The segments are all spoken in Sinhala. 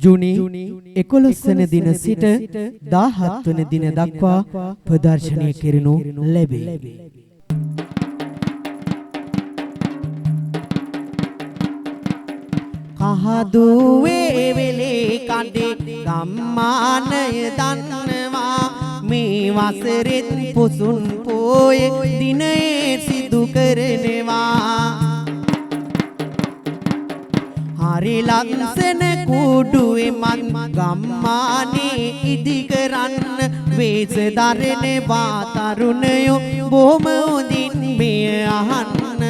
ජුනි 11 වන දින සිට 17 වන දින දක්වා ප්‍රදර්ශනය කෙරෙනු ලැබේ. කහදුවේ වෙලේ කඩේ ගම්මානය දන්නවා මේ වසරෙත් පුසුන් පෝය දිනේ සිදු කරනවා හරි ලස්සන කුඩුවේ මන් ගම්මානේ ඉදි කරන්න වේස දරනවා තරුණයෝ බොහොම හොඳින් මෙය අහන්න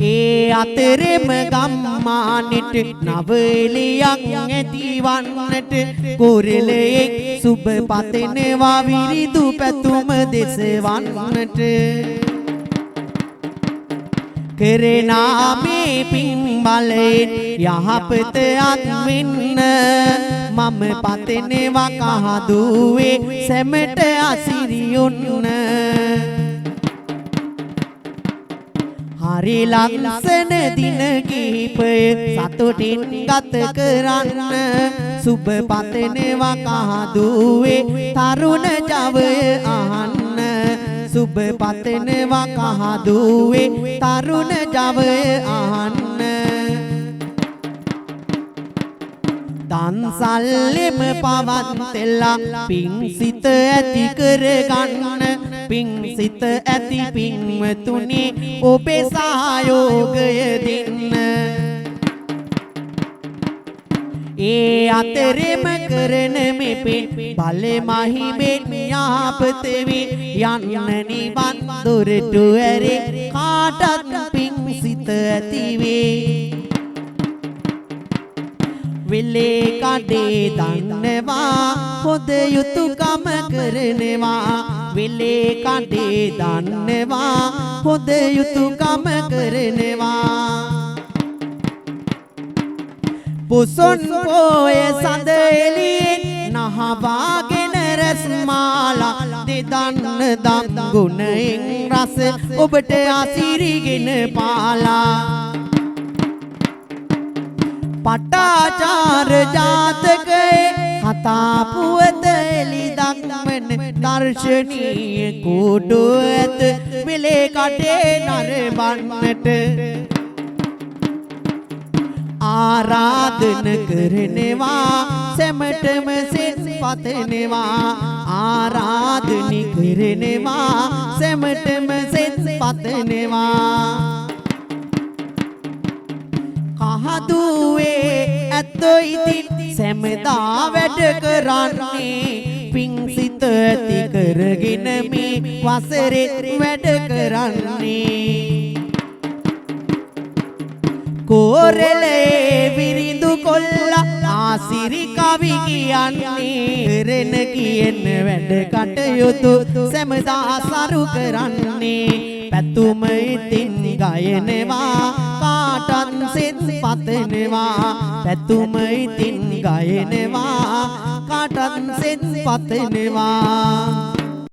ඒ අතරෙම ගම්මානෙට නවලියක් ඇතිවන්නට කුරලෙක් සුබ පතනවා විරිදු පැතුම දෙසවන්නට කරනා මේ පින් බලයෙන් යහපත අත් වෙන්න මම පතනවා කහදුවේ සැමට අසිරියොන්න හරි ලස්සන දින කිහිපය සතුටින් ගත කරන්න සුබ පතනවා කහදුවේ තරුණ ජවය අහන්න සුබ පතනවා කහදුවේ තරුණ ජවය අහන්න දන්සල්ලෙම පවත්ලා පිං සිත ඇති කරගන්න පිං සිත ඇති පින්වතුනි ඔබේ සහයෝගය දෙන්න ඒ අතරෙම කරන මෙපේ බලමහිමෙන් යාපත වේ යන්න නිවන් දොරටු ඇරේ කාටත් පිං සිත ඇති වේ වෙලේ කඩේ දන්නවා හොඳ යුතුයකම කරනවා වෙලේ කඩේ දන්නවා හොඳ යුතුයකම කරනවා පුසොන් පෝය සඳ එළියෙන් නහවාගෙන රස්මාලා දෙදන්න දම් ගුණෙන් රස ඔබට අසිරිගෙන පාලා පටාචාර ජාතකයේ කතා පුවත එලි දක්වන දර්ශනීය කුඩු ඇත මෙලේ කඩේ නරඹන්නට ආරාධන කරනවා සැමටම සෙත් පතනවා ආරාධනි කරනවා සැමටම සෙත් පතනවා කහදුවේ ඇත්තෝ ඉතින් සැමදා වැඩ කරන්නේ පිං සිත ඇති කරගෙන මේ වසරේ වැඩ කරන්නේ කෝරළේ විරිදු කොල්ලා ආසිරි කවි කියන්නේ කරන කියන වැඩ කටයුතු සැමදා සරු කරන්නේ පැතුම ඉතින් ගයනවා කාටත් සෙත් පතනවා පැතුම ඉතින් ගයනවා කාටත් සෙත් පතනවා